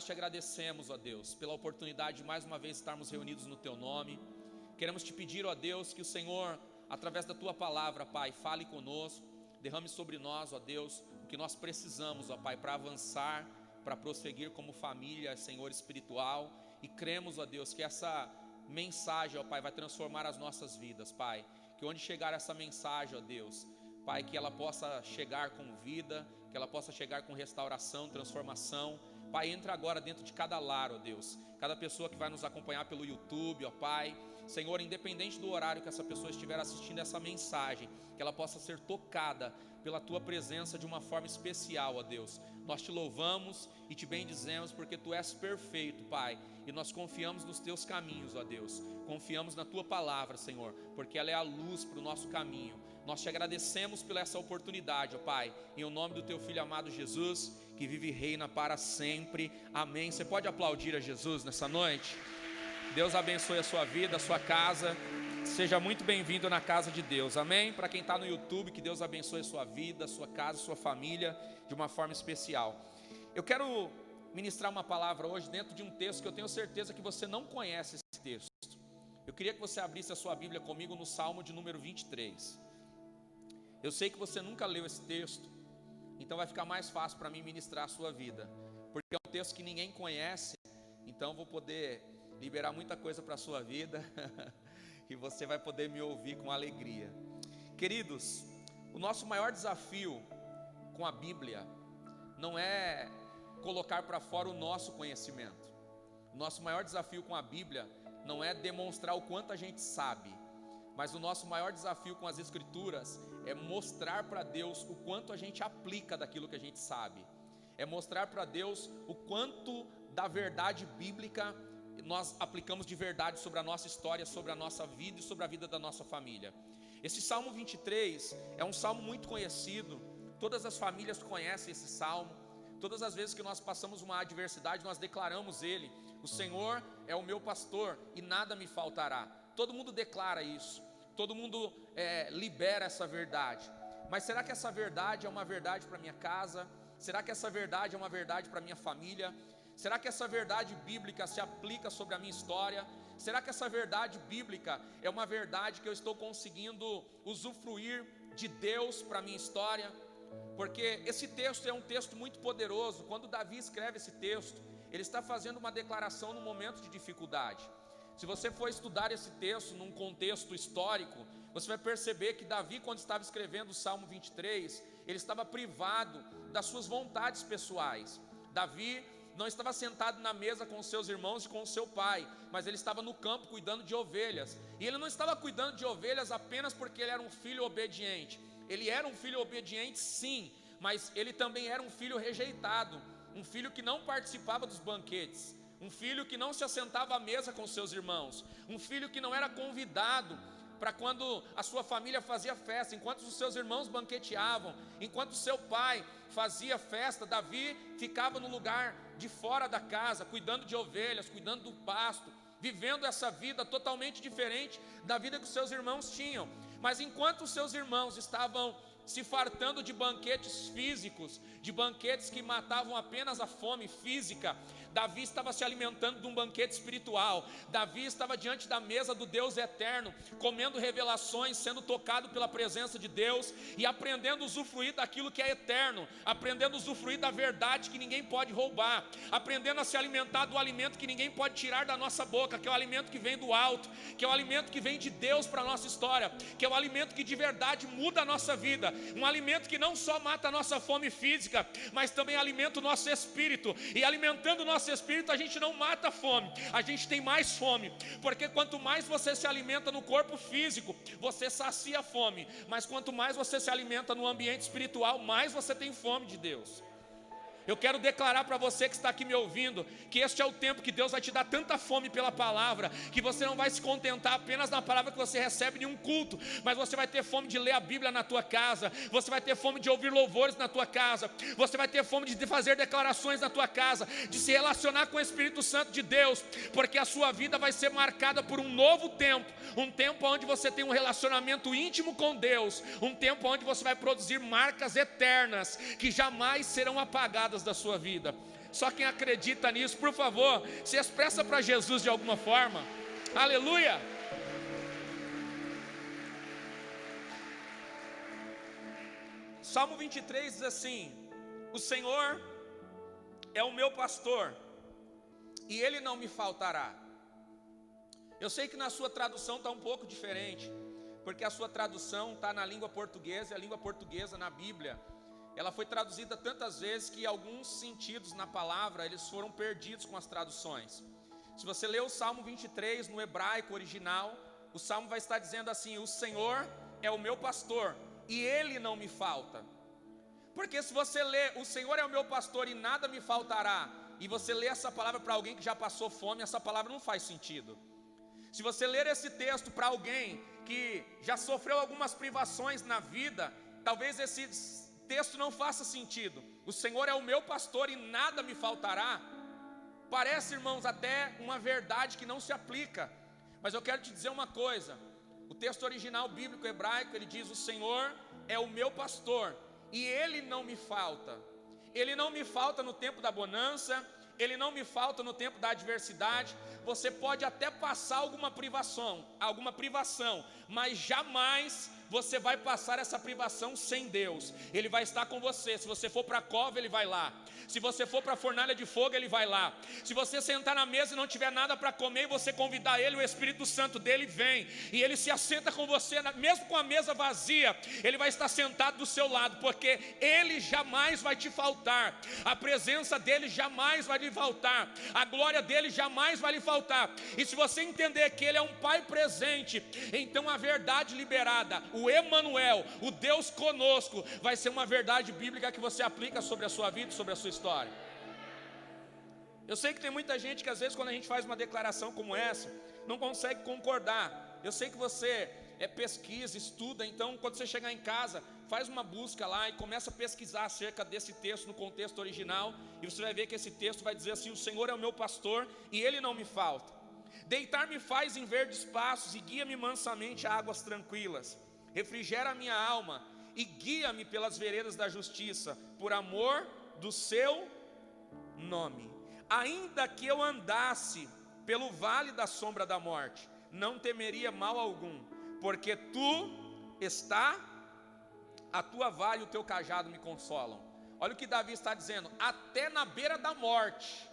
nós te agradecemos, ó Deus, pela oportunidade de mais uma vez estarmos reunidos no teu nome. Queremos te pedir, ó Deus, que o Senhor, através da tua palavra, Pai, fale conosco, derrame sobre nós, ó Deus, o que nós precisamos, ó Pai, para avançar, para prosseguir como família, Senhor, espiritual. E cremos, ó Deus, que essa mensagem, ó Pai, vai transformar as nossas vidas, Pai. Que onde chegar essa mensagem, ó Deus, Pai, que ela possa chegar com vida, que ela possa chegar com restauração, transformação. Pai, entra agora dentro de cada lar, ó Deus, cada pessoa que vai nos acompanhar pelo YouTube, ó Pai. Senhor, independente do horário que essa pessoa estiver assistindo essa mensagem, que ela possa ser tocada pela tua presença de uma forma especial, ó Deus. Nós te louvamos e te bendizemos porque tu és perfeito, Pai, e nós confiamos nos teus caminhos, ó Deus. Confiamos na tua palavra, Senhor, porque ela é a luz para o nosso caminho. Nós te agradecemos por essa oportunidade, ó Pai, em nome do teu Filho amado Jesus, que vive e reina para sempre. Amém. Você pode aplaudir a Jesus nessa noite? Deus abençoe a sua vida, a sua casa. Seja muito bem-vindo na casa de Deus. Amém? Para quem está no YouTube, que Deus abençoe a sua vida, a sua casa, a sua família de uma forma especial. Eu quero ministrar uma palavra hoje dentro de um texto que eu tenho certeza que você não conhece esse texto. Eu queria que você abrisse a sua Bíblia comigo no Salmo de número 23. Eu sei que você nunca leu esse texto, então vai ficar mais fácil para mim ministrar a sua vida, porque é um texto que ninguém conhece, então eu vou poder liberar muita coisa para a sua vida e você vai poder me ouvir com alegria. Queridos, o nosso maior desafio com a Bíblia não é colocar para fora o nosso conhecimento. O nosso maior desafio com a Bíblia não é demonstrar o quanto a gente sabe, mas o nosso maior desafio com as Escrituras é mostrar para Deus o quanto a gente aplica daquilo que a gente sabe. É mostrar para Deus o quanto da verdade bíblica nós aplicamos de verdade sobre a nossa história, sobre a nossa vida e sobre a vida da nossa família. Esse Salmo 23 é um salmo muito conhecido, todas as famílias conhecem esse salmo. Todas as vezes que nós passamos uma adversidade, nós declaramos ele: o Senhor é o meu pastor e nada me faltará. Todo mundo declara isso, todo mundo libera essa verdade. Mas será que essa verdade é uma verdade para minha casa? Será que essa verdade é uma verdade para minha família? Será que essa verdade bíblica se aplica sobre a minha história? Será que essa verdade bíblica é uma verdade que eu estou conseguindo usufruir de Deus para a minha história? Porque esse texto é um texto muito poderoso. Quando Davi escreve esse texto, ele está fazendo uma declaração num momento de dificuldade. Se você for estudar esse texto num contexto histórico, você vai perceber que Davi, quando estava escrevendo o Salmo 23, ele estava privado das suas vontades pessoais. Davi não estava sentado na mesa com os seus irmãos e com o seu pai, mas ele estava no campo cuidando de ovelhas. E ele não estava cuidando de ovelhas apenas porque ele era um filho obediente. Ele era um filho obediente, sim, mas ele também era um filho rejeitado, um filho que não participava dos banquetes, um filho que não se assentava à mesa com seus irmãos, um filho que não era convidado para quando a sua família fazia festa, enquanto os seus irmãos banqueteavam, enquanto seu pai fazia festa, Davi ficava no lugar de fora da casa, cuidando de ovelhas, cuidando do pasto, vivendo essa vida totalmente diferente da vida que os seus irmãos tinham. Mas enquanto os seus irmãos estavam se fartando de banquetes físicos, de banquetes que matavam apenas a fome física, Davi estava se alimentando de um banquete espiritual. Davi estava diante da mesa do Deus eterno, comendo revelações, sendo tocado pela presença de Deus e aprendendo a usufruir daquilo que é eterno, aprendendo a usufruir da verdade que ninguém pode roubar, aprendendo a se alimentar do alimento que ninguém pode tirar da nossa boca, que é o alimento que vem do alto, que é o alimento que vem de Deus para a nossa história, que é o alimento que de verdade muda a nossa vida, um alimento que não só mata a nossa fome física, mas também alimenta o nosso espírito. E alimentando o nosso espírito, a gente não mata a fome, a gente tem mais fome, porque quanto mais você se alimenta no corpo físico, você sacia a fome, mas quanto mais você se alimenta no ambiente espiritual, mais você tem fome de Deus. Eu quero declarar para você que está aqui me ouvindo, que este é o tempo que Deus vai te dar tanta fome pela palavra, que você não vai se contentar apenas na palavra que você recebe em um culto, mas você vai ter fome de ler a Bíblia na tua casa, você vai ter fome de ouvir louvores na tua casa, você vai ter fome de fazer declarações na tua casa, de se relacionar com o Espírito Santo de Deus, porque a sua vida vai ser marcada por um novo tempo, um tempo onde você tem um relacionamento íntimo com Deus, um tempo onde você vai produzir marcas eternas, que jamais serão apagadas da sua vida. Só quem acredita nisso, por favor, se expressa para Jesus de alguma forma. Aleluia! Salmo 23 diz assim: o Senhor é o meu pastor, e Ele não me faltará. Eu sei que na sua tradução está um pouco diferente, porque a sua tradução está na língua portuguesa, e a língua portuguesa na Bíblia, ela foi traduzida tantas vezes que alguns sentidos na palavra, eles foram perdidos com as traduções. Se você ler o Salmo 23 no hebraico original, o Salmo vai estar dizendo assim: o Senhor é o meu pastor, e Ele não me falta. Porque se você lê, o Senhor é o meu pastor e nada me faltará, e você lê essa palavra para alguém que já passou fome, essa palavra não faz sentido. Se você ler esse texto para alguém que já sofreu algumas privações na vida, talvez esse texto não faça sentido. O Senhor é o meu pastor e nada me faltará. Parece, irmãos, até uma verdade que não se aplica. Mas eu quero te dizer uma coisa. O texto original bíblico hebraico, ele diz: o Senhor é o meu pastor e Ele não me falta. Ele não me falta no tempo da bonança, Ele não me falta no tempo da adversidade. Você pode até passar alguma privação, mas jamais você vai passar essa privação sem Deus. Ele vai estar com você. Se você for para a cova, Ele vai lá. Se você for para a fornalha de fogo, Ele vai lá. Se você sentar na mesa e não tiver nada para comer, e você convidar Ele, o Espírito Santo dele vem, e Ele se assenta com você, mesmo com a mesa vazia, Ele vai estar sentado do seu lado, porque Ele jamais vai te faltar. A presença dEle jamais vai lhe faltar. A glória dEle jamais vai lhe faltar. E se você entender que Ele é um Pai presente, então a verdade liberada, o Emanuel, o Deus conosco, vai ser uma verdade bíblica que você aplica sobre a sua vida e sobre a sua história. Eu sei que tem muita gente que às vezes quando a gente faz uma declaração como essa, não consegue concordar. Eu sei que você pesquisa, estuda, então quando você chegar em casa, faz uma busca lá e começa a pesquisar acerca desse texto no contexto original, e você vai ver que esse texto vai dizer assim: o Senhor é o meu pastor e Ele não me falta. Deitar-me faz em verdes pastos e guia-me mansamente a águas tranquilas. Refrigera a minha alma e guia-me pelas veredas da justiça, por amor do seu nome. Ainda que eu andasse pelo vale da sombra da morte, não temeria mal algum, porque a tua vara e o teu cajado me consolam. Olha o que Davi está dizendo: até na beira da morte,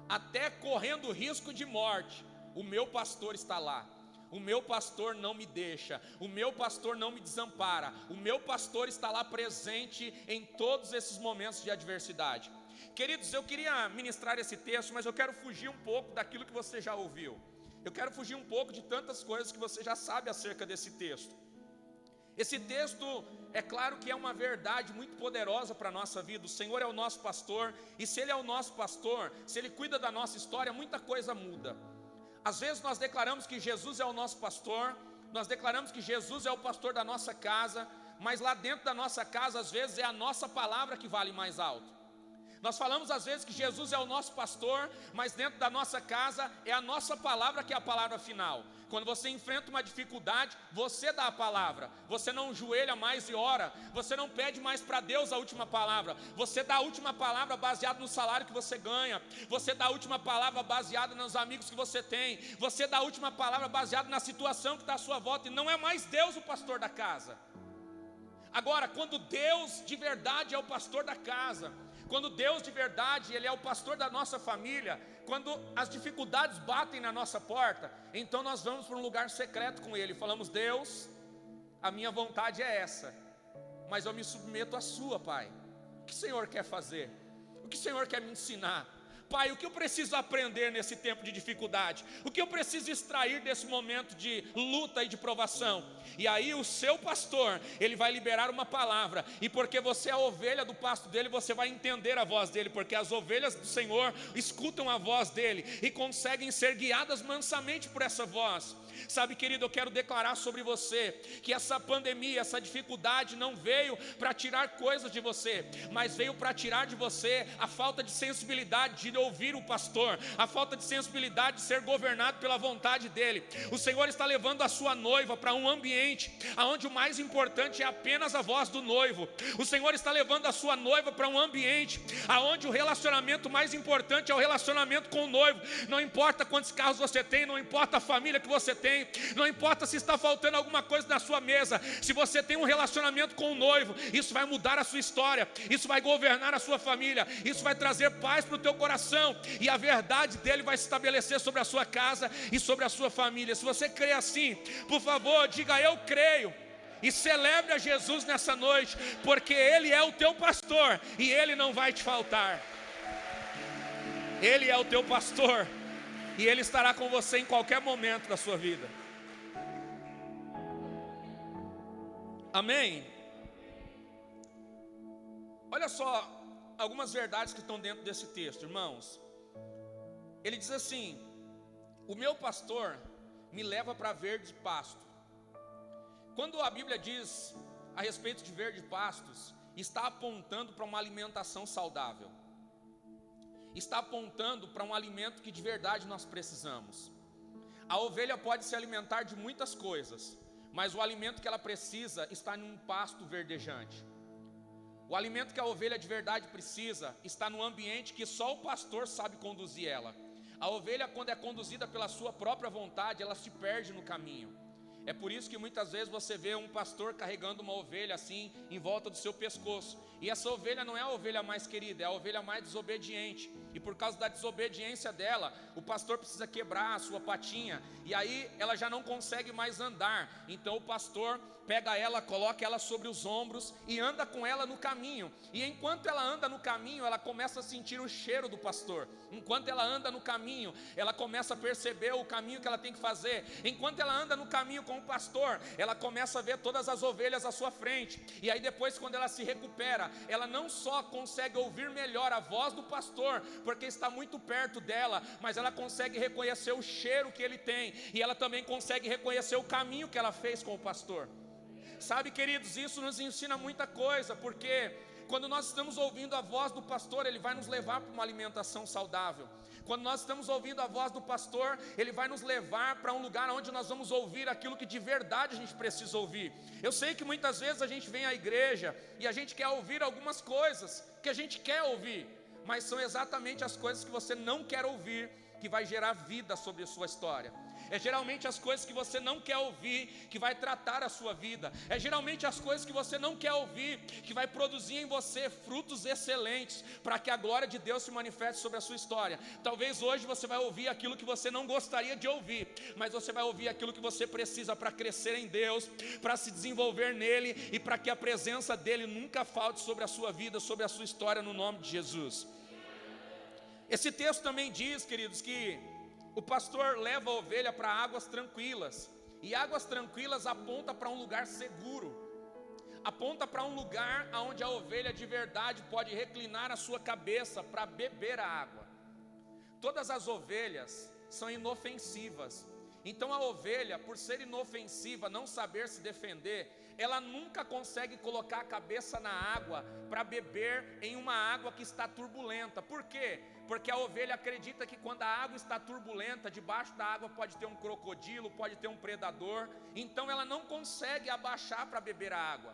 até correndo risco de morte, o meu pastor está lá. O meu pastor não me deixa, o meu pastor não me desampara, o meu pastor está lá presente em todos esses momentos de adversidade. Queridos, eu queria ministrar esse texto, mas eu quero fugir um pouco daquilo que você já ouviu. Eu quero fugir um pouco de tantas coisas que você já sabe acerca desse texto. Esse texto, é claro que é uma verdade muito poderosa para a nossa vida. O Senhor é o nosso pastor, e se Ele é o nosso pastor, se Ele cuida da nossa história, muita coisa muda. Às vezes nós declaramos que Jesus é o nosso pastor, nós declaramos que Jesus é o pastor da nossa casa, mas lá dentro da nossa casa, às vezes é a nossa palavra que vale mais alto. Nós falamos às vezes que Jesus é o nosso pastor, mas dentro da nossa casa é a nossa palavra que é a palavra final. Quando você enfrenta uma dificuldade, você dá a palavra. Você não joelha mais e ora. Você não pede mais para Deus a última palavra. Você dá a última palavra baseada no salário que você ganha. Você dá a última palavra baseada nos amigos que você tem. Você dá a última palavra baseada na situação que está à sua volta. E não é mais Deus o pastor da casa. Agora, quando Deus de verdade é o pastor da casa, quando Deus de verdade, Ele é o pastor da nossa família, quando as dificuldades batem na nossa porta, então nós vamos para um lugar secreto com Ele, falamos: Deus, a minha vontade é essa, mas eu me submeto à sua, Pai. O que o Senhor quer fazer? O que o Senhor quer me ensinar? Pai, o que eu preciso aprender nesse tempo de dificuldade? O que eu preciso extrair desse momento de luta e de provação? E aí o seu pastor, ele vai liberar uma palavra, e porque você é a ovelha do pasto dele, você vai entender a voz dele, porque as ovelhas do Senhor escutam a voz dele e conseguem ser guiadas mansamente por essa voz. Sabe, querido, eu quero declarar sobre você que essa pandemia, essa dificuldade não veio para tirar coisas de você, mas veio para tirar de você a falta de sensibilidade, de de ouvir o pastor, a falta de sensibilidade de ser governado pela vontade dele. O Senhor está levando a sua noiva para um ambiente onde o mais importante é apenas a voz do noivo. O Senhor está levando a sua noiva para um ambiente onde o relacionamento mais importante é o relacionamento com o noivo. Não importa quantos carros você tem, não importa a família que você tem, não importa se está faltando alguma coisa na sua mesa. Se você tem um relacionamento com o noivo, isso vai mudar a sua história, isso vai governar a sua família, isso vai trazer paz para o teu coração, e a verdade dele vai se estabelecer sobre a sua casa e sobre a sua família. Se você crê assim, por favor, diga eu creio, e celebre a Jesus nessa noite, porque Ele é o teu pastor e Ele não vai te faltar. Ele é o teu pastor e Ele estará com você em qualquer momento da sua vida. Amém? Olha só algumas verdades que estão dentro desse texto, irmãos. Ele diz assim: o meu pastor me leva para verde pasto. Quando a Bíblia diz a respeito de verde pastos, está apontando para uma alimentação saudável, está apontando para um alimento que de verdade nós precisamos. A ovelha pode se alimentar de muitas coisas, mas o alimento que ela precisa está em um pasto verdejante. O alimento que a ovelha de verdade precisa está no ambiente que só o pastor sabe conduzir ela. A ovelha, quando é conduzida pela sua própria vontade, ela se perde no caminho. É por isso que muitas vezes você vê um pastor carregando uma ovelha assim em volta do seu pescoço. E essa ovelha não é a ovelha mais querida, é a ovelha mais desobediente. E por causa da desobediência dela, o pastor precisa quebrar a sua patinha, e aí ela já não consegue mais andar. Então o pastor pega ela, coloca ela sobre os ombros e anda com ela no caminho. E enquanto ela anda no caminho, ela começa a sentir o cheiro do pastor. Enquanto ela anda no caminho, ela começa a perceber o caminho que ela tem que fazer. Enquanto ela anda no caminho com o pastor, ela começa a ver todas as ovelhas à sua frente. E aí depois, quando ela se recupera, ela não só consegue ouvir melhor a voz do pastor, porque está muito perto dela, mas ela consegue reconhecer o cheiro que ele tem, e ela também consegue reconhecer o caminho que ela fez com o pastor. Sabe, queridos, isso nos ensina muita coisa, porque quando nós estamos ouvindo a voz do pastor, ele vai nos levar para uma alimentação saudável. Quando nós estamos ouvindo a voz do pastor, ele vai nos levar para um lugar onde nós vamos ouvir aquilo que de verdade a gente precisa ouvir. Eu sei que muitas vezes a gente vem à igreja e a gente quer ouvir algumas coisas que a gente quer ouvir, mas são exatamente as coisas que você não quer ouvir que vai gerar vida sobre a sua história. É geralmente as coisas que você não quer ouvir que vai tratar a sua vida. É geralmente as coisas que você não quer ouvir que vai produzir em você frutos excelentes, para que a glória de Deus se manifeste sobre a sua história. Talvez hoje você vai ouvir aquilo que você não gostaria de ouvir, mas você vai ouvir aquilo que você precisa para crescer em Deus, para se desenvolver nele, e para que a presença dele nunca falte sobre a sua vida, sobre a sua história, no nome de Jesus. Esse texto também diz, queridos, que o pastor leva a ovelha para águas tranquilas. E águas tranquilas aponta para um lugar seguro. Aponta para um lugar onde a ovelha de verdade pode reclinar a sua cabeça para beber a água. Todas as ovelhas são inofensivas. Então a ovelha, por ser inofensiva, não saber se defender, ela nunca consegue colocar a cabeça na água para beber em uma água que está turbulenta. Por quê? Porque a ovelha acredita que quando a água está turbulenta, debaixo da água pode ter um crocodilo, pode ter um predador. Então ela não consegue abaixar para beber a água.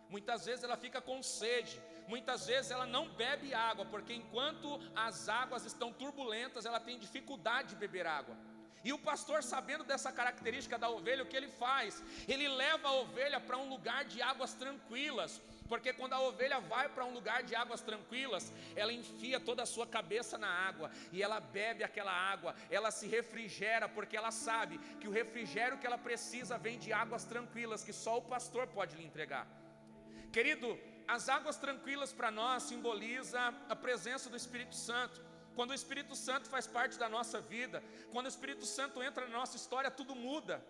Muitas vezes ela fica com sede, muitas vezes ela não bebe água, porque enquanto as águas estão turbulentas, ela tem dificuldade de beber água. E o pastor, sabendo dessa característica da ovelha, o que ele faz? Ele leva a ovelha para um lugar de águas tranquilas, porque quando a ovelha vai para um lugar de águas tranquilas, ela enfia toda a sua cabeça na água, e ela bebe aquela água, ela se refrigera, porque ela sabe que o refrigério que ela precisa vem de águas tranquilas, que só o pastor pode lhe entregar. Querido, as águas tranquilas para nós simboliza a presença do Espírito Santo. Quando o Espírito Santo faz parte da nossa vida, quando o Espírito Santo entra na nossa história, tudo muda.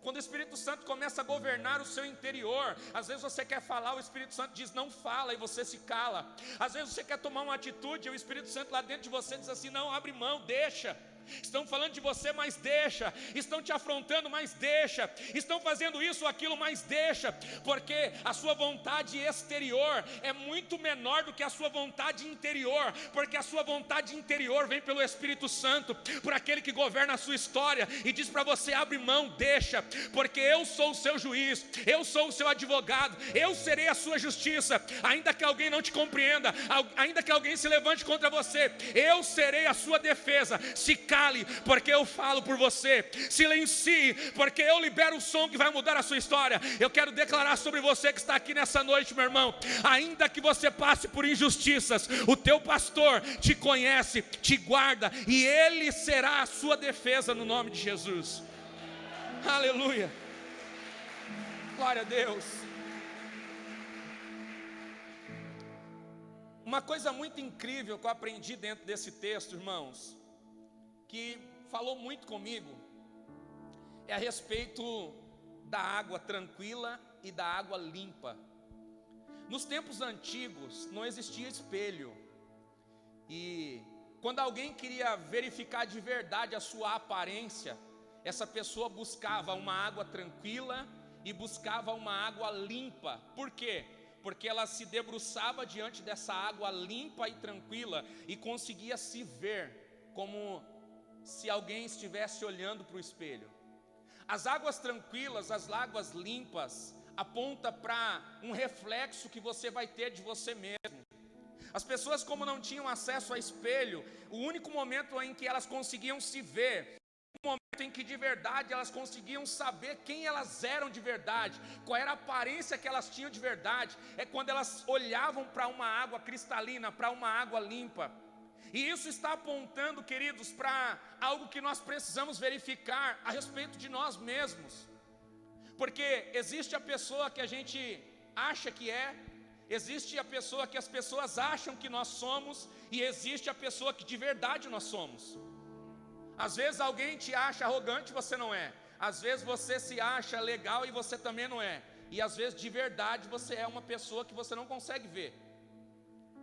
Quando o Espírito Santo começa a governar o seu interior, às vezes você quer falar, o Espírito Santo diz não fala, e você se cala. Às vezes você quer tomar uma atitude, e o Espírito Santo lá dentro de você diz assim, não, abre mão, deixa. Estão falando de você, mas deixa. Estão te afrontando, mas deixa. Estão fazendo isso ou aquilo, mas deixa. Porque a sua vontade exterior é muito menor do que a sua vontade interior. Porque a sua vontade interior vem pelo Espírito Santo, por aquele que governa a sua história, e diz para você: abre mão, deixa. Porque eu sou o seu juiz, eu sou o seu advogado, eu serei a sua justiça. Ainda que alguém não te compreenda, ainda que alguém se levante contra você, eu serei a sua defesa. Se cale, porque eu falo por você. Silencie, porque eu libero o som que vai mudar a sua história. Eu quero declarar sobre você que está aqui nessa noite, meu irmão: ainda que você passe por injustiças, o teu pastor te conhece, te guarda, e ele será a sua defesa no nome de Jesus. Aleluia, glória a Deus. Uma coisa muito incrível que eu aprendi dentro desse texto, irmãos, que falou muito comigo, é a respeito da água tranquila e da água limpa. Nos tempos antigos não existia espelho, e quando alguém queria verificar de verdade a sua aparência, essa pessoa buscava uma água tranquila e buscava uma água limpa. Por quê? Porque ela se debruçava diante dessa água limpa e tranquila e conseguia se ver como se alguém estivesse olhando para o espelho. As águas tranquilas, as águas limpas, aponta para um reflexo que você vai ter de você mesmo. As pessoas, como não tinham acesso a espelho, o único momento em que elas conseguiam se ver, o momento em que de verdade elas conseguiam saber quem elas eram de verdade, qual era a aparência que elas tinham de verdade, é quando elas olhavam para uma água cristalina, para uma água limpa. E isso está apontando, queridos, para algo que nós precisamos verificar a respeito de nós mesmos. Porque existe a pessoa que a gente acha que é, existe a pessoa que as pessoas acham que nós somos, e existe a pessoa que de verdade nós somos. Às vezes alguém te acha arrogante e você não é. Às vezes você se acha legal e você também não é. E às vezes de verdade você é uma pessoa que você não consegue ver.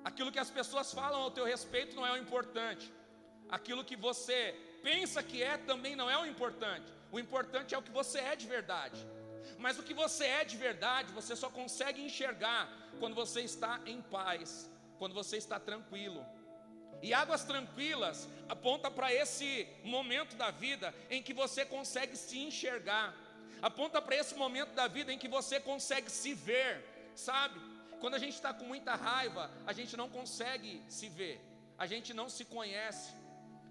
Aquilo que as pessoas falam ao teu respeito não é o importante. Aquilo que você pensa que é também não é o importante. O importante é o que você é de verdade. Mas o que você é de verdade, você só consegue enxergar quando você está em paz, quando você está tranquilo. E águas tranquilas aponta para esse momento da vida em que você consegue se enxergar. Aponta para esse momento da vida em que você consegue se ver, sabe? Quando a gente está com muita raiva, a gente não consegue se ver, a gente não se conhece,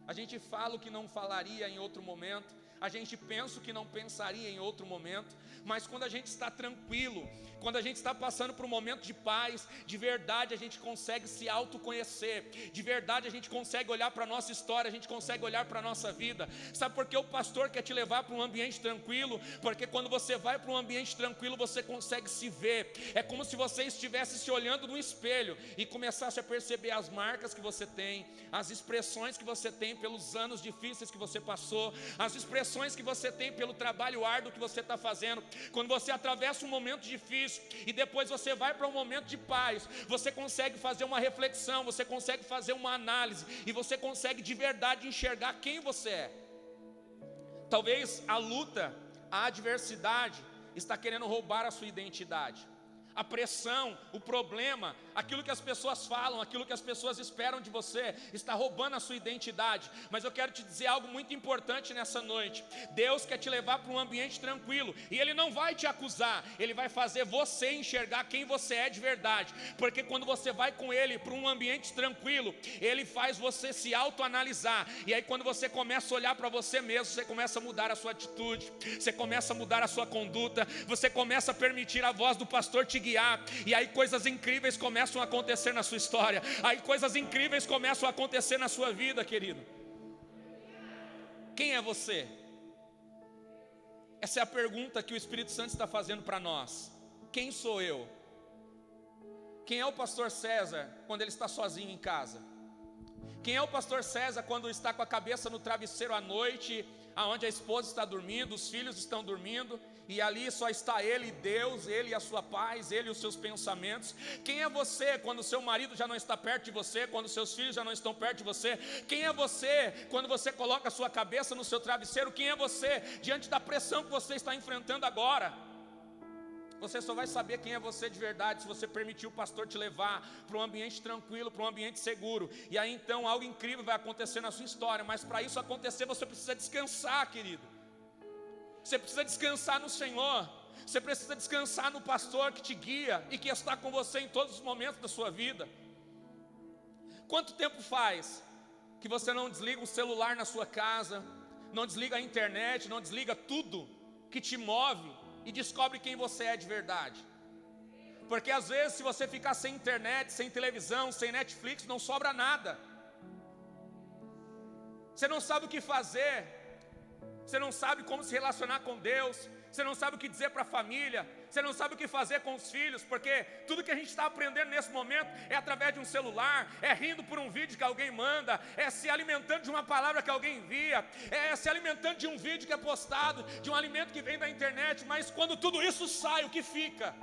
a gente fala o que não falaria em outro momento, a gente pensa o que não pensaria em outro momento. Mas quando a gente está tranquilo, quando a gente está passando por um momento de paz, de verdade a gente consegue se autoconhecer, de verdade a gente consegue olhar para a nossa história, a gente consegue olhar para a nossa vida. Sabe por que o pastor quer te levar para um ambiente tranquilo? Porque quando você vai para um ambiente tranquilo, você consegue se ver. É como se você estivesse se olhando no espelho e começasse a perceber as marcas que você tem, as expressões que você tem pelos anos difíceis que você passou, as expressões que você tem pelo trabalho árduo que você está fazendo. Quando você atravessa um momento difícil e depois você vai para um momento de paz, você consegue fazer uma reflexão, você consegue fazer uma análise e você consegue de verdade enxergar quem você é. Talvez a luta, a adversidade está querendo roubar a sua identidade. A pressão, o problema, aquilo que as pessoas falam, aquilo que as pessoas esperam de você, está roubando a sua identidade. Mas eu quero te dizer algo muito importante nessa noite. Deus quer te levar para um ambiente tranquilo, e Ele não vai te acusar, Ele vai fazer você enxergar quem você é de verdade. Porque quando você vai com Ele para um ambiente tranquilo, Ele faz você se autoanalisar. E aí quando você começa a olhar para você mesmo, você começa a mudar a sua atitude, você começa a mudar a sua conduta, você começa a permitir a voz do pastor te guiar, e aí coisas incríveis começam a acontecer na sua história, aí coisas incríveis começam a acontecer na sua vida, querido. Quem é você? Essa é a pergunta que o Espírito Santo está fazendo para nós. Quem sou eu? Quem é o pastor César quando ele está sozinho em casa? Quem é o pastor César quando está com a cabeça no travesseiro à noite, aonde a esposa está dormindo, os filhos estão dormindo, e ali só está Ele e Deus, Ele e a sua paz, Ele e os seus pensamentos. Quem é você quando o seu marido já não está perto de você, quando seus filhos já não estão perto de você? Quem é você quando você coloca a sua cabeça no seu travesseiro? Quem é você diante da pressão que você está enfrentando agora? Você só vai saber quem é você de verdade se você permitir o pastor te levar para um ambiente tranquilo, para um ambiente seguro. E aí então algo incrível vai acontecer na sua história. Mas para isso acontecer você precisa descansar, querido. Você precisa descansar no Senhor. Você precisa descansar no pastor que te guia e que está com você em todos os momentos da sua vida. Quanto tempo faz que você não desliga o celular na sua casa, não desliga a internet, não desliga tudo que te move e descobre quem você é de verdade? Porque às vezes se você ficar sem internet, sem televisão, sem Netflix, não sobra nada. Você não sabe o que fazer. Você não sabe como se relacionar com Deus. Você não sabe o que dizer para a família. Você não sabe o que fazer com os filhos. Porque tudo que a gente está aprendendo nesse momento é através de um celular, é rindo por um vídeo que alguém manda, é se alimentando de uma palavra que alguém envia, é se alimentando de um vídeo que é postado, de um alimento que vem da internet. Mas quando tudo isso sai, o que fica?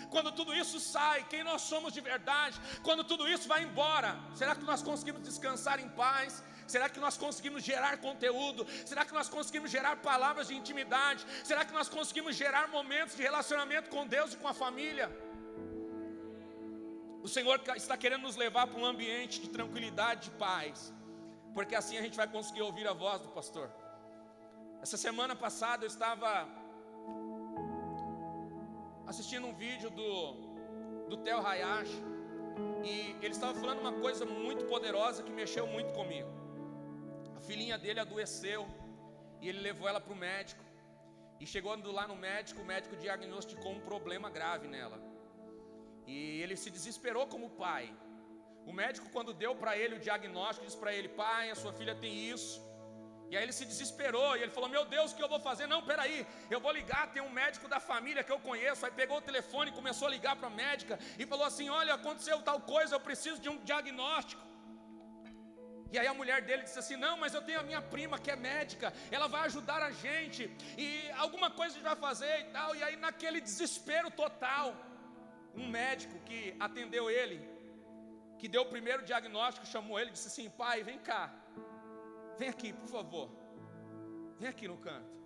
Quando tudo isso sai, quem nós somos de verdade? Quando tudo isso vai embora, será que nós conseguimos descansar em paz? Será que nós conseguimos gerar conteúdo? Será que nós conseguimos gerar palavras de intimidade? Será que nós conseguimos gerar momentos de relacionamento com Deus e com a família? O Senhor está querendo nos levar para um ambiente de tranquilidade, de paz, porque assim a gente vai conseguir ouvir a voz do pastor. Essa semana passada eu estava assistindo um vídeo do Theo Hayashi, e ele estava falando uma coisa muito poderosa que mexeu muito comigo. A filhinha dele adoeceu e ele levou ela para o médico. E chegando lá no médico, o médico diagnosticou um problema grave nela. E ele se desesperou como pai. O médico, quando deu para ele o diagnóstico, disse para ele: pai, a sua filha tem isso. E aí ele se desesperou e ele falou: meu Deus, o que eu vou fazer? Não, peraí, eu vou ligar, tem um médico da família que eu conheço. Aí pegou o telefone e começou a ligar para a médica e falou assim: olha, aconteceu tal coisa, eu preciso de um diagnóstico. E aí a mulher dele disse assim: não, mas eu tenho a minha prima que é médica, ela vai ajudar a gente, e alguma coisa a gente vai fazer e tal. E aí naquele desespero total, um médico que atendeu ele, que deu o primeiro diagnóstico, chamou ele e disse assim: pai, vem cá, vem aqui por favor, vem aqui no canto.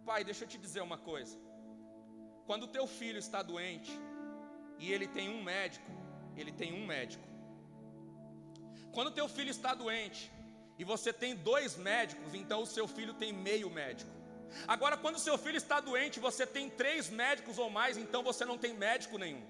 Pai, deixa eu te dizer uma coisa. Quando o teu filho está doente e ele tem um médico, quando o teu filho está doente e você tem 2 médicos, então o seu filho tem meio médico. Agora, quando o seu filho está doente e você tem 3 médicos ou mais, então você não tem médico nenhum.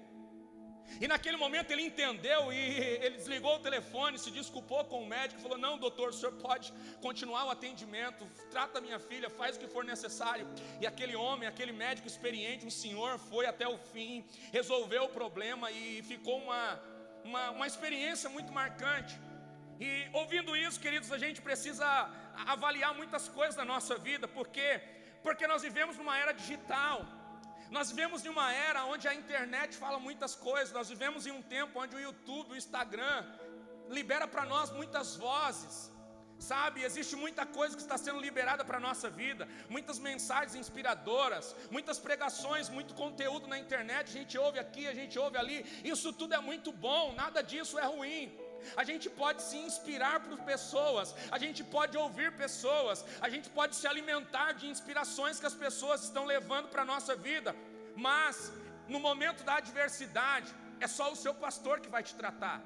E naquele momento ele entendeu e ele desligou o telefone, se desculpou com o médico, falou: não, doutor, o senhor pode continuar o atendimento, trata a minha filha, faz o que for necessário. E aquele homem, aquele médico experiente, um senhor, foi até o fim, resolveu o problema e ficou uma experiência muito marcante. E ouvindo isso, queridos, a gente precisa avaliar muitas coisas na nossa vida. Porque nós vivemos numa era digital. Nós vivemos em uma era onde a internet fala muitas coisas. Nós vivemos em um tempo onde o YouTube, o Instagram libera para nós muitas vozes. Sabe, existe muita coisa que está sendo liberada para a nossa vida. Muitas mensagens inspiradoras, muitas pregações, muito conteúdo na internet. A gente ouve aqui, a gente ouve ali. Isso tudo é muito bom, nada disso é ruim. A gente pode se inspirar por pessoas, a gente pode ouvir pessoas, a gente pode se alimentar de inspirações que as pessoas estão levando para a nossa vida. Mas no momento da adversidade, é só o seu pastor que vai te tratar.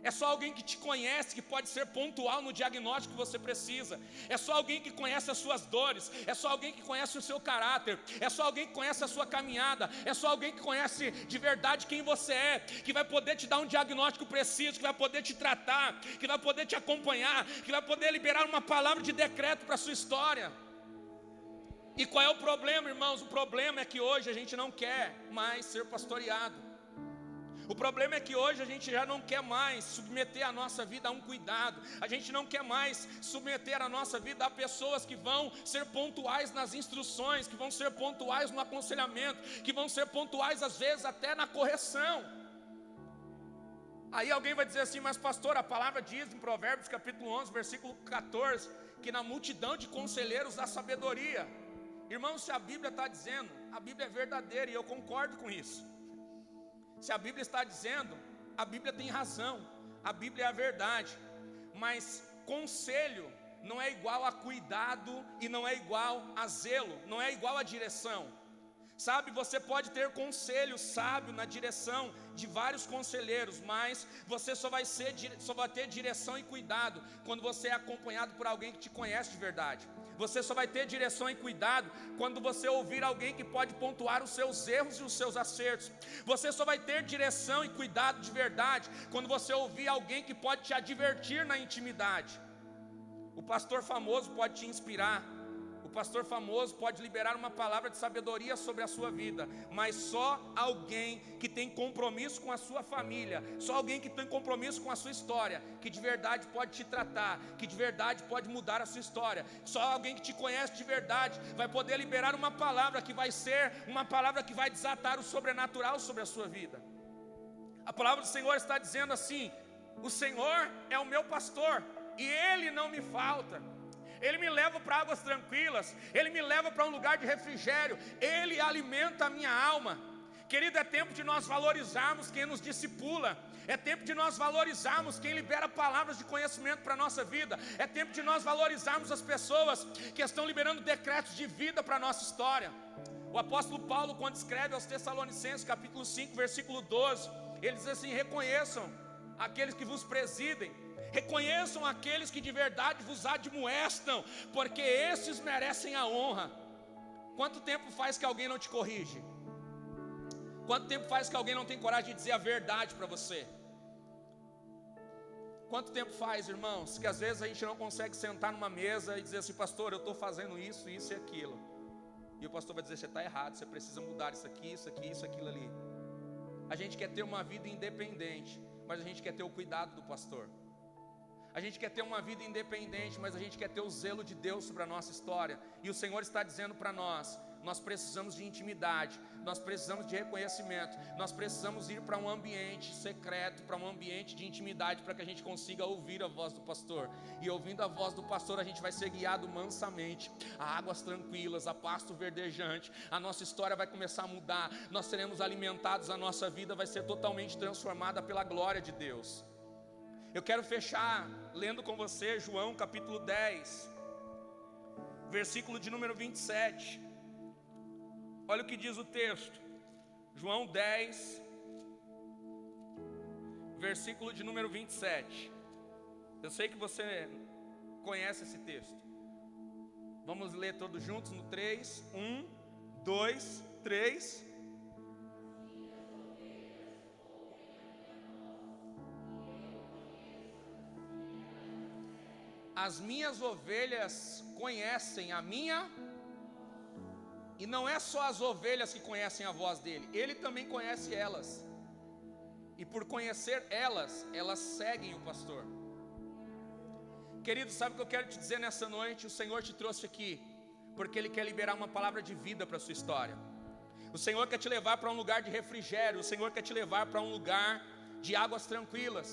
É só alguém que te conhece, que pode ser pontual no diagnóstico que você precisa. É só alguém que conhece as suas dores. É só alguém que conhece o seu caráter. É só alguém que conhece a sua caminhada. É só alguém que conhece de verdade quem você é, que vai poder te dar um diagnóstico preciso, que vai poder te tratar, que vai poder te acompanhar, que vai poder liberar uma palavra de decreto para a sua história. E qual é o problema, irmãos? O problema é que hoje a gente não quer mais ser pastoreado. O problema é que hoje a gente já não quer mais submeter a nossa vida a um cuidado. A gente não quer mais submeter a nossa vida a pessoas que vão ser pontuais nas instruções, que vão ser pontuais no aconselhamento, que vão ser pontuais às vezes até na correção. Aí alguém vai dizer assim: mas pastor, a palavra diz em Provérbios capítulo 11, versículo 14, que na multidão de conselheiros há sabedoria. Irmãos, se a Bíblia está dizendo, a Bíblia é verdadeira e eu concordo com isso. Se a Bíblia está dizendo, a Bíblia tem razão, a Bíblia é a verdade. Mas conselho não é igual a cuidado e não é igual a zelo, não é igual a direção. Sabe, você pode ter conselho sábio na direção de vários conselheiros, mas você só vai ter direção e cuidado quando você é acompanhado por alguém que te conhece de verdade. Você só vai ter direção e cuidado quando você ouvir alguém que pode pontuar os seus erros e os seus acertos. Você só vai ter direção e cuidado de verdade quando você ouvir alguém que pode te advertir na intimidade. O pastor famoso pode te inspirar. O pastor famoso pode liberar uma palavra de sabedoria sobre a sua vida, mas só alguém que tem compromisso com a sua família, só alguém que tem compromisso com a sua história, que de verdade pode te tratar, que de verdade pode mudar a sua história, só alguém que te conhece de verdade vai poder liberar uma palavra que vai ser uma palavra que vai desatar o sobrenatural sobre a sua vida. A palavra do Senhor está dizendo assim: o Senhor é o meu pastor e Ele não me falta. Ele me leva para águas tranquilas, Ele me leva para um lugar de refrigério, Ele alimenta a minha alma. Querido, é tempo de nós valorizarmos quem nos discipula, é tempo de nós valorizarmos quem libera palavras de conhecimento para a nossa vida, é tempo de nós valorizarmos as pessoas que estão liberando decretos de vida para a nossa história. O apóstolo Paulo, quando escreve aos Tessalonicenses, capítulo 5, versículo 12, ele diz assim: reconheçam aqueles que vos presidem, reconheçam aqueles que de verdade vos admoestam, porque esses merecem a honra. Quanto tempo faz que alguém não te corrige? Quanto tempo faz que alguém não tem coragem de dizer a verdade para você? Quanto tempo faz, irmãos, que às vezes a gente não consegue sentar numa mesa e dizer assim: pastor, eu estou fazendo isso, isso e aquilo. E o pastor vai dizer: você está errado, você precisa mudar isso aqui, isso aqui, isso, aquilo ali. A gente quer ter uma vida independente, mas a gente quer ter o cuidado do pastor. A gente quer ter uma vida independente, mas a gente quer ter o zelo de Deus sobre a nossa história. E o Senhor está dizendo para nós: nós precisamos de intimidade, nós precisamos de reconhecimento, nós precisamos ir para um ambiente secreto, para um ambiente de intimidade, para que a gente consiga ouvir a voz do pastor. E ouvindo a voz do pastor, a gente vai ser guiado mansamente a águas tranquilas, a pasto verdejante. A nossa história vai começar a mudar, nós seremos alimentados, a nossa vida vai ser totalmente transformada pela glória de Deus. Eu quero fechar lendo com você João capítulo 10, versículo de número 27. Olha o que diz o texto. João 10, versículo de número 27. Eu sei que você conhece esse texto. Vamos ler todos juntos no 3. 1, 2, 3. As minhas ovelhas conhecem a minha. E não é só as ovelhas que conhecem a voz dele, ele também conhece elas. E por conhecer elas, elas seguem o pastor. Querido, sabe o que eu quero te dizer nessa noite? O Senhor te trouxe aqui porque Ele quer liberar uma palavra de vida para a sua história. O Senhor quer te levar para um lugar de refrigério. O Senhor quer te levar para um lugar de águas tranquilas.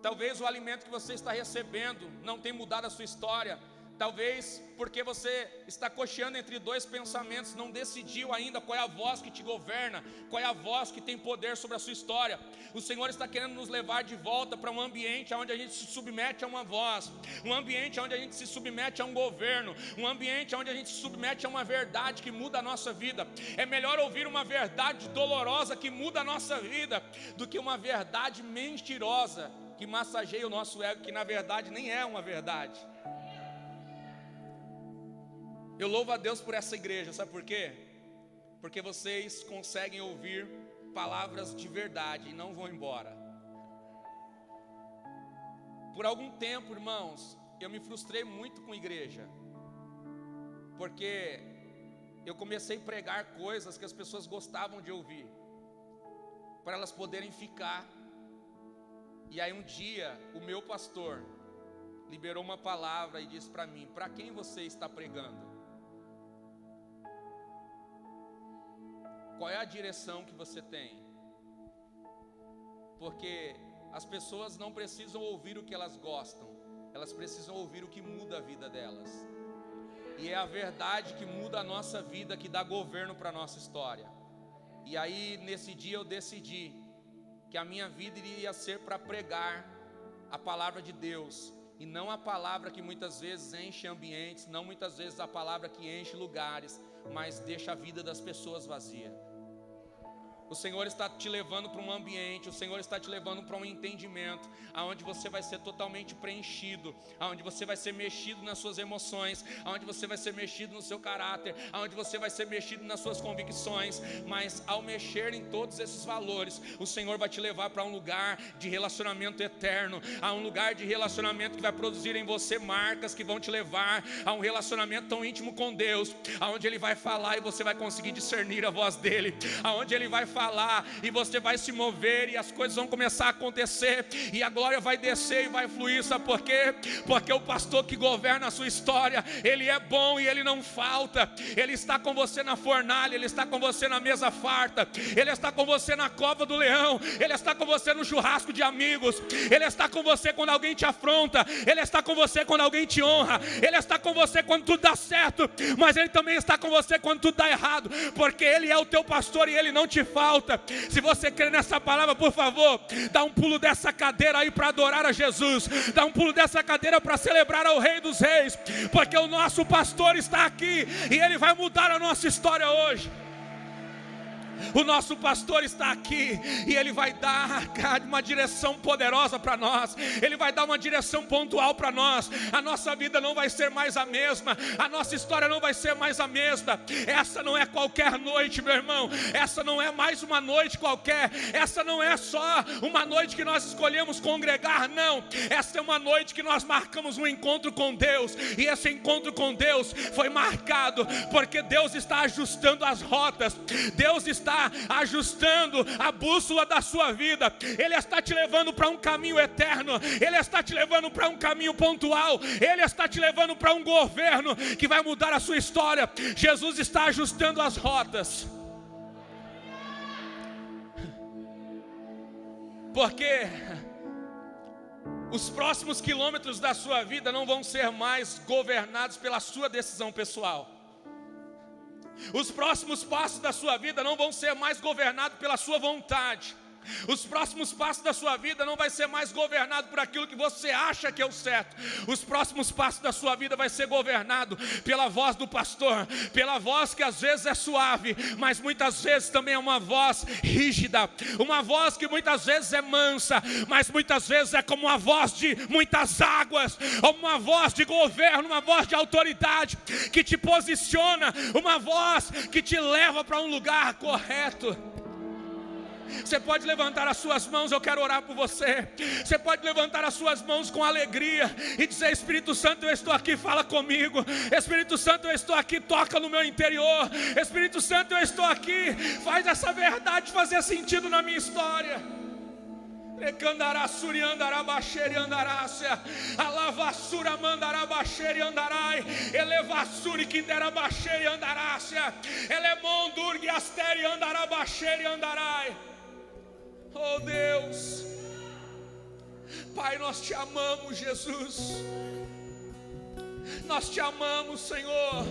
Talvez o alimento que você está recebendo não tenha mudado a sua história. Talvez porque você está cocheando entre dois pensamentos, não decidiu ainda qual é a voz que te governa, qual é a voz que tem poder sobre a sua história. O Senhor está querendo nos levar de volta para um ambiente onde a gente se submete a uma voz, um ambiente onde a gente se submete a um governo, um ambiente onde a gente se submete a uma verdade que muda a nossa vida. É melhor ouvir uma verdade dolorosa que muda a nossa vida do que uma verdade mentirosa que massageia o nosso ego, que na verdade nem é uma verdade. Eu louvo a Deus por essa igreja, sabe por quê? Porque vocês conseguem ouvir palavras de verdade e não vão embora. Por algum tempo, irmãos, eu me frustrei muito com a igreja, porque eu comecei a pregar coisas que as pessoas gostavam de ouvir, para elas poderem ficar. E aí um dia, o meu pastor liberou uma palavra e disse para mim: para quem você está pregando? Qual é a direção que você tem? Porque as pessoas não precisam ouvir o que elas gostam, elas precisam ouvir o que muda a vida delas. E é a verdade que muda a nossa vida, que dá governo para a nossa história. E aí nesse dia eu decidi que a minha vida iria ser para pregar a palavra de Deus, e não a palavra que muitas vezes enche ambientes, não muitas vezes a palavra que enche lugares, mas deixa a vida das pessoas vazia. O Senhor está te levando para um ambiente, o Senhor está te levando para um entendimento, aonde você vai ser totalmente preenchido, aonde você vai ser mexido nas suas emoções, aonde você vai ser mexido no seu caráter, aonde você vai ser mexido nas suas convicções. Mas ao mexer em todos esses valores, o Senhor vai te levar para um lugar de relacionamento eterno, a um lugar de relacionamento que vai produzir em você marcas que vão te levar a um relacionamento tão íntimo com Deus, aonde Ele vai falar e você vai conseguir discernir a voz dEle, aonde Ele vai falar e você vai se mover e as coisas vão começar a acontecer e a glória vai descer e vai fluir. Sabe por quê? Porque o pastor que governa a sua história, ele é bom e ele não falta. Ele está com você na fornalha, ele está com você na mesa farta, ele está com você na cova do leão, ele está com você no churrasco de amigos, ele está com você quando alguém te afronta, ele está com você quando alguém te honra, ele está com você quando tudo dá certo, mas ele também está com você quando tudo dá errado, porque ele é o teu pastor e ele não te falta. Se você crê nessa palavra, por favor, dá um pulo dessa cadeira aí para adorar a Jesus, dá um pulo dessa cadeira para celebrar ao Rei dos Reis, porque o nosso pastor está aqui e ele vai mudar a nossa história hoje. O nosso pastor está aqui e ele vai dar uma direção poderosa para nós, ele vai dar uma direção pontual para nós. A nossa vida não vai ser mais a mesma, a nossa história não vai ser mais a mesma. Essa não é qualquer noite, meu irmão, essa não é mais uma noite qualquer, essa não é só uma noite que nós escolhemos congregar, não. Essa é uma noite que nós marcamos um encontro com Deus, e esse encontro com Deus foi marcado porque Deus está ajustando as rotas, Deus está ajustando a bússola da sua vida. Ele está te levando para um caminho eterno, ele está te levando para um caminho pontual, ele está te levando para um governo que vai mudar a sua história. Jesus está ajustando as rotas, porque os próximos quilômetros da sua vida não vão ser mais governados pela sua decisão pessoal. Os próximos passos da sua vida não vão ser mais governados pela sua vontade. Os próximos passos da sua vida não vai ser mais governado por aquilo que você acha que é o certo. Os próximos passos da sua vida vai ser governado pela voz do pastor, pela voz que às vezes é suave, mas muitas vezes também é uma voz rígida, uma voz que muitas vezes é mansa, mas muitas vezes é como uma voz de muitas águas, uma voz de governo, uma voz de autoridade que te posiciona, uma voz que te leva para um lugar correto. Você pode levantar as suas mãos, eu quero orar por você. Você pode levantar as suas mãos com alegria e dizer: Espírito Santo, eu estou aqui, fala comigo. Espírito Santo, eu estou aqui, toca no meu interior. Espírito Santo, eu estou aqui, faz essa verdade fazer sentido na minha história. Recandará-suri andará baixere andarácia, alavassura mandará baixere andarai, elevassuri quindera baixere andarácia, elemon durgue astere andará baixere andarai. Oh Deus, Pai, nós te amamos, Jesus, nós te amamos, Senhor.